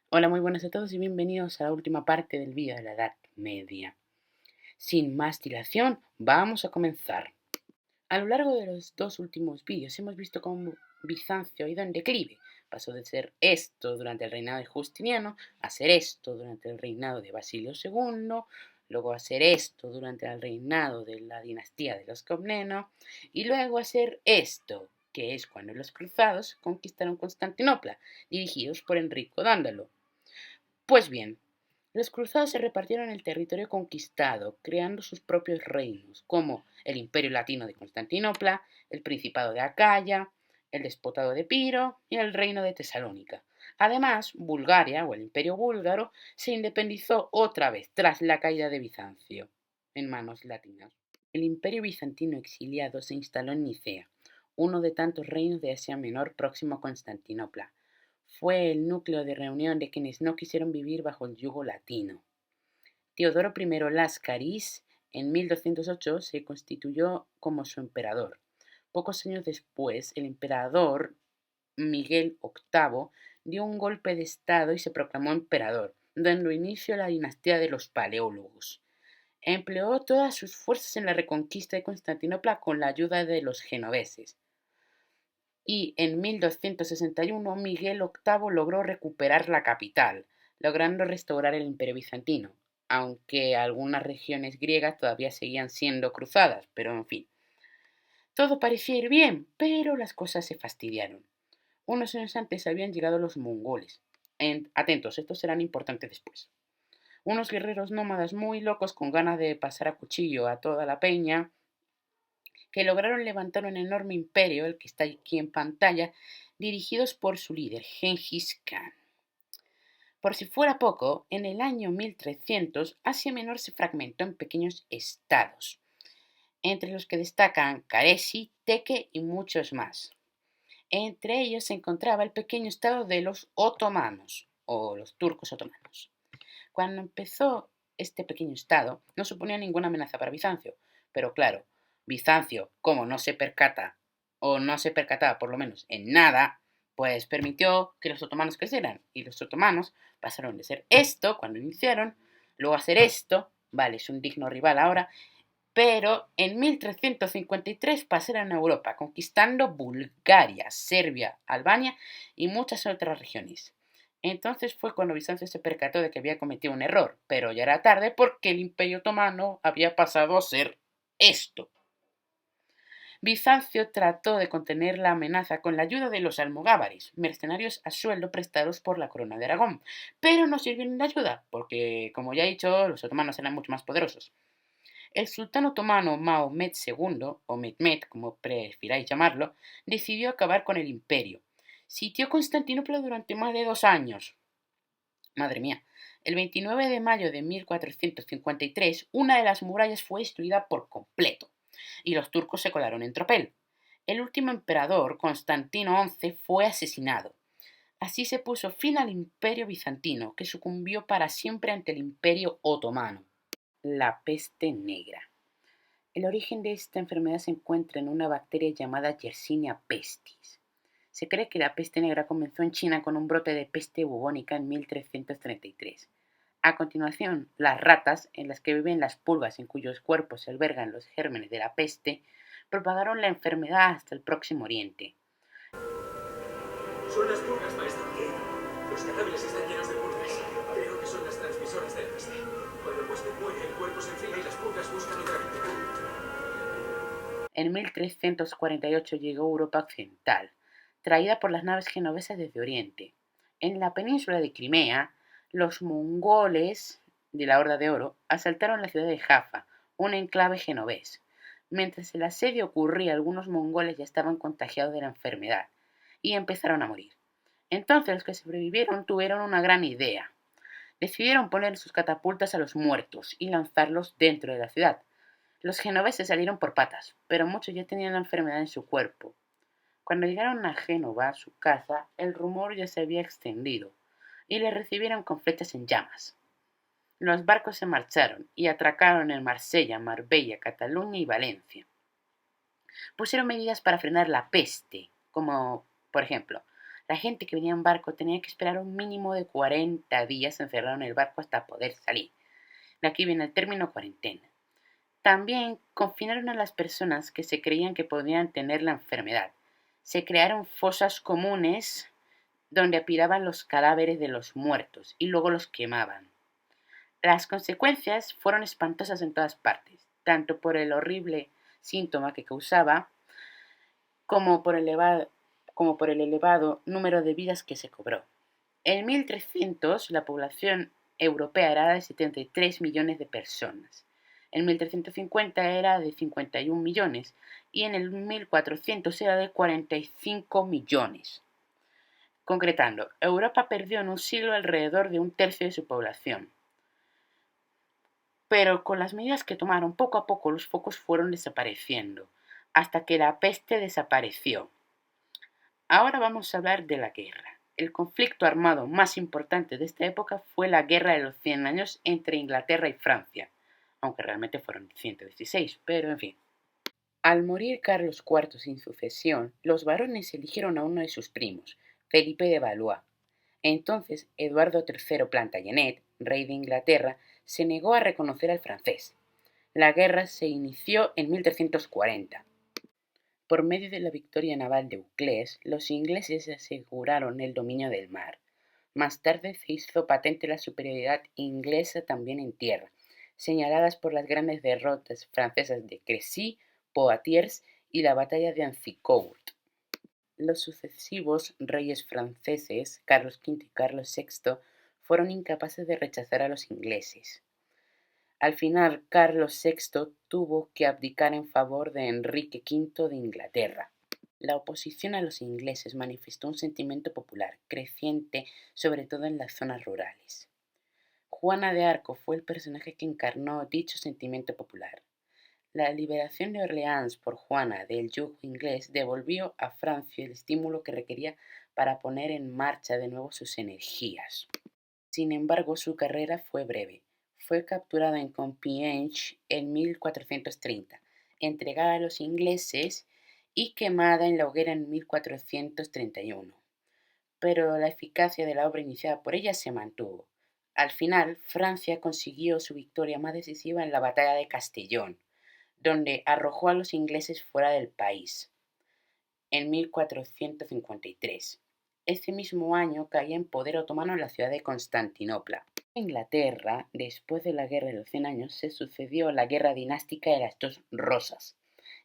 Hola, muy buenas a todos y bienvenidos a la última parte del vídeo de la Edad Media. Sin más dilación, vamos a comenzar. A lo largo de los dos últimos vídeos hemos visto cómo Bizancio ha ido en declive. Pasó de ser esto durante el reinado de Justiniano a ser esto durante el reinado de Basilio II, luego a ser esto durante el reinado de la dinastía de los Comneno y luego a ser esto, que es cuando los cruzados conquistaron Constantinopla, dirigidos por Enrico Dándalo. Pues bien, los cruzados se repartieron el territorio conquistado, creando sus propios reinos, como el Imperio Latino de Constantinopla, el Principado de Acaya, el Despotado de Epiro y el Reino de Tesalónica. Además, Bulgaria, o el Imperio búlgaro, se independizó otra vez tras la caída de Bizancio, en manos latinas. El Imperio bizantino exiliado se instaló en Nicea, uno de tantos reinos de Asia Menor próximo a Constantinopla. Fue el núcleo de reunión de quienes no quisieron vivir bajo el yugo latino. Teodoro I Láscaris, en 1208, se constituyó como su emperador. Pocos años después, el emperador Miguel VIII dio un golpe de estado y se proclamó emperador, dando inicio a la dinastía de los Paleólogos. Empleó todas sus fuerzas en la reconquista de Constantinopla con la ayuda de los genoveses. Y en 1261 Miguel VIII logró recuperar la capital, logrando restaurar el Imperio bizantino, aunque algunas regiones griegas todavía seguían siendo cruzadas, pero en fin. Todo parecía ir bien, pero las cosas se fastidiaron. Unos años antes habían llegado los mongoles. Atentos, estos serán importantes después. Unos guerreros nómadas muy locos con ganas de pasar a cuchillo a toda la peña, que lograron levantar un enorme imperio, el que está aquí en pantalla, dirigidos por su líder, Gengis Khan. Por si fuera poco, en el año 1300 Asia Menor se fragmentó en pequeños estados, entre los que destacan Caresi, Teke y muchos más. Entre ellos se encontraba el pequeño estado de los otomanos, o los turcos otomanos. Cuando empezó este pequeño estado, no suponía ninguna amenaza para Bizancio, pero claro, Bizancio, como no se percata, o no se percataba por lo menos en nada, pues permitió que los otomanos crecieran, y los otomanos pasaron de ser esto cuando iniciaron, luego a ser esto, vale, es un digno rival ahora, pero en 1353 pasaron a Europa, conquistando Bulgaria, Serbia, Albania y muchas otras regiones. Entonces fue cuando Bizancio se percató de que había cometido un error, pero ya era tarde porque el Imperio Otomano había pasado a ser esto. Bizancio trató de contener la amenaza con la ayuda de los almogávares, mercenarios a sueldo prestados por la corona de Aragón, pero no sirvieron de ayuda porque, como ya he dicho, los otomanos eran mucho más poderosos. El sultán otomano Mahomet II, o Mehmed como prefiráis llamarlo, decidió acabar con el imperio. Sitió Constantinopla durante más de 2 años. Madre mía. El 29 de mayo de 1453, una de las murallas fue destruida por completo, y los turcos se colaron en tropel. El último emperador, Constantino XI, fue asesinado. Así se puso fin al imperio bizantino, que sucumbió para siempre ante el imperio otomano. La peste negra. El origen de esta enfermedad se encuentra en una bacteria llamada Yersinia pestis. Se cree que la peste negra comenzó en China con un brote de peste bubónica en 1333. A continuación, las ratas, en las que viven las pulgas en cuyos cuerpos se albergan los gérmenes de la peste, propagaron la enfermedad hasta el Próximo Oriente. Son las pulgas, maestro. ¿Qué? Los cadáveres están llenos de pulgas. Creo que son las transmisoras de la peste. Cuando el huésped muere, el cuerpo se enfría y las pulgas buscan otra víctima. En 1348 llegó a Europa occidental, traída por las naves genovesas desde Oriente. En la península de Crimea, los mongoles de la Horda de Oro asaltaron la ciudad de Jaffa, un enclave genovés. Mientras el asedio ocurría, algunos mongoles ya estaban contagiados de la enfermedad y empezaron a morir. Entonces los que sobrevivieron tuvieron una gran idea. Decidieron poner sus catapultas a los muertos y lanzarlos dentro de la ciudad. Los genoveses salieron por patas, pero muchos ya tenían la enfermedad en su cuerpo. Cuando llegaron a Génova, su casa, el rumor ya se había extendido, y le recibieron con flechas en llamas. Los barcos se marcharon y atracaron en Marsella, Marbella, Cataluña y Valencia. Pusieron medidas para frenar la peste, como, por ejemplo, La gente que venía en barco tenía que esperar un mínimo de 40 días encerrado en el barco hasta poder salir. De aquí viene el término cuarentena. También confinaron a las personas que se creían que podían tener la enfermedad. Se crearon fosas comunes donde apilaban los cadáveres de los muertos y luego los quemaban. Las consecuencias fueron espantosas en todas partes, tanto por el horrible síntoma que causaba, como por el elevado número de vidas que se cobró. En 1300 la población europea era de 73 millones de personas. En 1350 era de 51 millones y en el 1400 era de 45 millones. Concretando, Europa perdió en un siglo alrededor de un tercio de su población. Pero con las medidas que tomaron, poco a poco los focos fueron desapareciendo, hasta que la peste desapareció. Ahora vamos a hablar de la guerra. El conflicto armado más importante de esta época fue la Guerra de los 100 años entre Inglaterra y Francia, aunque realmente fueron 116, pero en fin. Al morir Carlos IV sin sucesión, los varones eligieron a uno de sus primos, Felipe de Valois. Entonces Eduardo III Plantagenet, rey de Inglaterra, se negó a reconocer al francés. La guerra se inició en 1340. Por medio de la victoria naval de Uclés, los ingleses aseguraron el dominio del mar. Más tarde se hizo patente la superioridad inglesa también en tierra, señaladas por las grandes derrotas francesas de Crécy, Poitiers y la batalla de Azincourt. Los sucesivos reyes franceses, Carlos V y Carlos VI, fueron incapaces de rechazar a los ingleses. Al final, Carlos VI tuvo que abdicar en favor de Enrique V de Inglaterra. La oposición a los ingleses manifestó un sentimiento popular creciente, sobre todo en las zonas rurales. Juana de Arco fue el personaje que encarnó dicho sentimiento popular. La liberación de Orleans por Juana del yugo inglés devolvió a Francia el estímulo que requería para poner en marcha de nuevo sus energías. Sin embargo, su carrera fue breve. Fue capturada en Compiègne en 1430, entregada a los ingleses y quemada en la hoguera en 1431. Pero la eficacia de la obra iniciada por ella se mantuvo. Al final, Francia consiguió su victoria más decisiva en la batalla de Castellón, donde arrojó a los ingleses fuera del país, en 1453. Ese mismo año caía en poder otomano la ciudad de Constantinopla. En Inglaterra, después de la Guerra de los 100 años, se sucedió la guerra dinástica de las dos Rosas,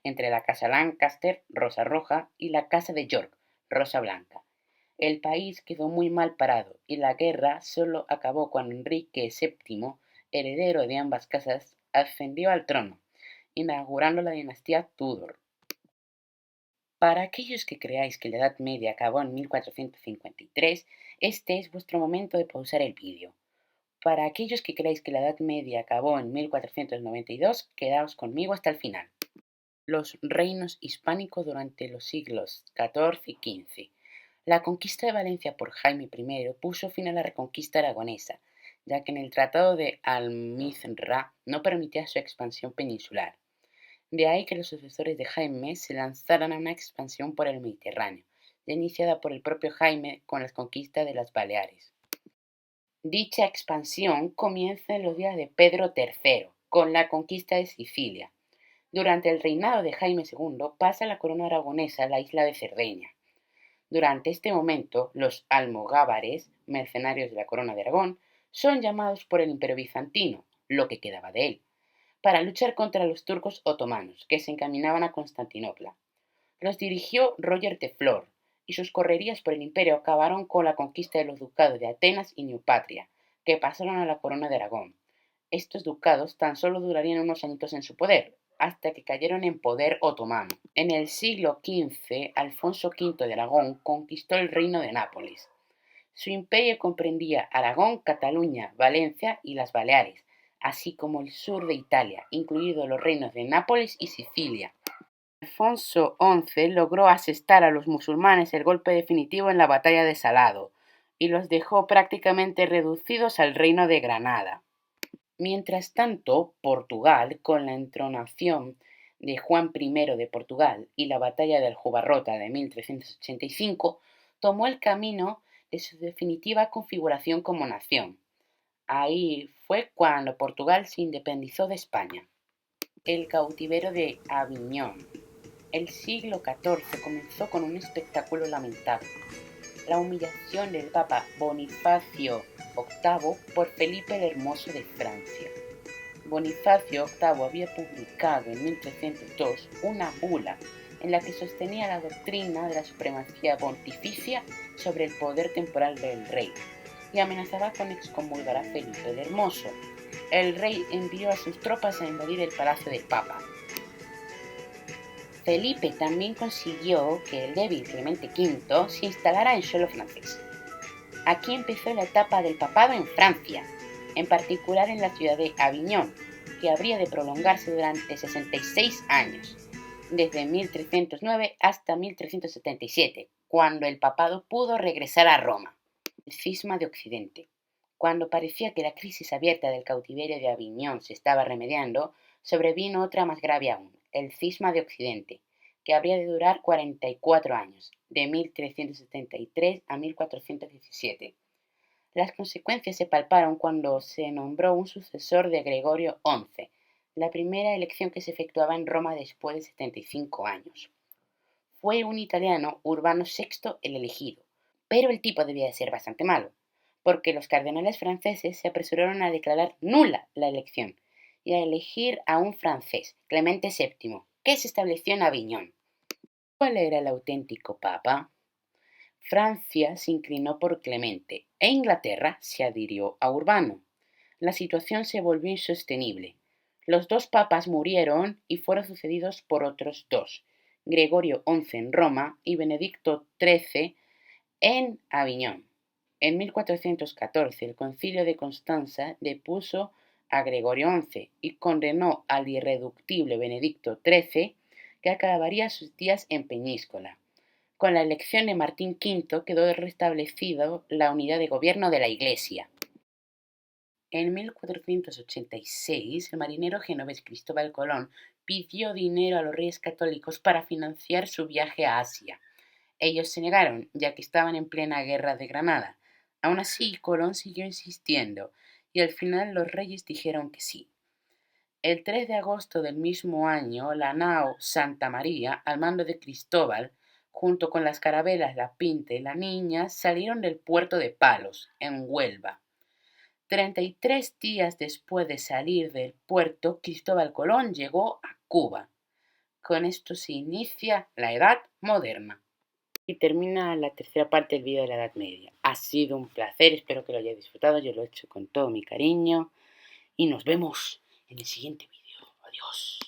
entre la Casa Lancaster, Rosa Roja, y la Casa de York, Rosa Blanca. El país quedó muy mal parado y la guerra solo acabó cuando Enrique VII, heredero de ambas casas, ascendió al trono, inaugurando la dinastía Tudor. Para aquellos que creáis que la Edad Media acabó en 1453, este es vuestro momento de pausar el vídeo. Para aquellos que creáis que la Edad Media acabó en 1492, quedaos conmigo hasta el final. Los reinos hispánicos durante los siglos XIV y XV. La conquista de Valencia por Jaime I puso fin a la reconquista aragonesa, ya que en el Tratado de Almizra no permitía su expansión peninsular. De ahí que los sucesores de Jaime se lanzaran a una expansión por el Mediterráneo, ya iniciada por el propio Jaime con las conquistas de las Baleares. Dicha expansión comienza en los días de Pedro III, con la conquista de Sicilia. Durante el reinado de Jaime II pasa la corona aragonesa a la isla de Cerdeña. Durante este momento, los almogávares, mercenarios de la corona de Aragón, son llamados por el Imperio bizantino, lo que quedaba de él, para luchar contra los turcos otomanos, que se encaminaban a Constantinopla. Los dirigió Roger de Flor, y sus correrías por el imperio acabaron con la conquista de los ducados de Atenas y Neopatria, que pasaron a la corona de Aragón. Estos ducados tan solo durarían unos añitos en su poder, hasta que cayeron en poder otomano. En el siglo XV, Alfonso V de Aragón conquistó el reino de Nápoles. Su imperio comprendía Aragón, Cataluña, Valencia y las Baleares, así como el sur de Italia, incluidos los reinos de Nápoles y Sicilia. Alfonso XI logró asestar a los musulmanes el golpe definitivo en la batalla de Salado y los dejó prácticamente reducidos al reino de Granada. Mientras tanto, Portugal, con la entronación de Juan I de Portugal y la batalla de Aljubarrota de 1385, tomó el camino de su definitiva configuración como nación. Ahí fue cuando Portugal se independizó de España. El cautiverio de Aviñón. El siglo XIV comenzó con un espectáculo lamentable: la humillación del Papa Bonifacio VIII por Felipe el Hermoso de Francia. Bonifacio VIII había publicado en 1302 una bula en la que sostenía la doctrina de la supremacía pontificia sobre el poder temporal del rey y amenazaba con excomulgar a Felipe el Hermoso. El rey envió a sus tropas a invadir el palacio del Papa. Felipe también consiguió que el débil Clemente V se instalara en suelo francés. Aquí empezó la etapa del papado en Francia, en particular en la ciudad de Aviñón, que habría de prolongarse durante 66 años, desde 1309 hasta 1377, cuando el papado pudo regresar a Roma. El cisma de Occidente. Cuando parecía que la crisis abierta del cautiverio de Aviñón se estaba remediando, sobrevino otra más grave aún: el cisma de Occidente, que habría de durar 44 años, de 1373 a 1417. Las consecuencias se palparon cuando se nombró un sucesor de Gregorio XI, la primera elección que se efectuaba en Roma después de 75 años. Fue un italiano, Urbano VI, el elegido, pero el tipo debía de ser bastante malo, porque los cardenales franceses se apresuraron a declarar nula la elección y a elegir a un francés, Clemente VII, que se estableció en Aviñón. ¿Cuál era el auténtico papa? Francia se inclinó por Clemente e Inglaterra se adhirió a Urbano. La situación se volvió insostenible. Los dos papas murieron y fueron sucedidos por otros dos: Gregorio XI en Roma y Benedicto XIII en Aviñón. En 1414 el Concilio de Constanza depuso a Gregorio XI y condenó al irreductible Benedicto XIII, que acabaría sus días en Peñíscola. Con la elección de Martín V quedó restablecida la unidad de gobierno de la Iglesia. En 1486 el marinero genovés Cristóbal Colón pidió dinero a los reyes católicos para financiar su viaje a Asia. Ellos se negaron, ya que estaban en plena guerra de Granada. Aún así, Colón siguió insistiendo y al final los reyes dijeron que sí. El 3 de agosto del mismo año, la nao Santa María, al mando de Cristóbal, junto con las carabelas La Pinta y La Niña, salieron del puerto de Palos, en Huelva. 33 días después de salir del puerto, Cristóbal Colón llegó a Cuba. Con esto se inicia la Edad Moderna. Y termina la tercera parte del vídeo de la Edad Media. Ha sido un placer, espero que lo hayáis disfrutado, yo lo he hecho con todo mi cariño y nos vemos en el siguiente vídeo. Adiós.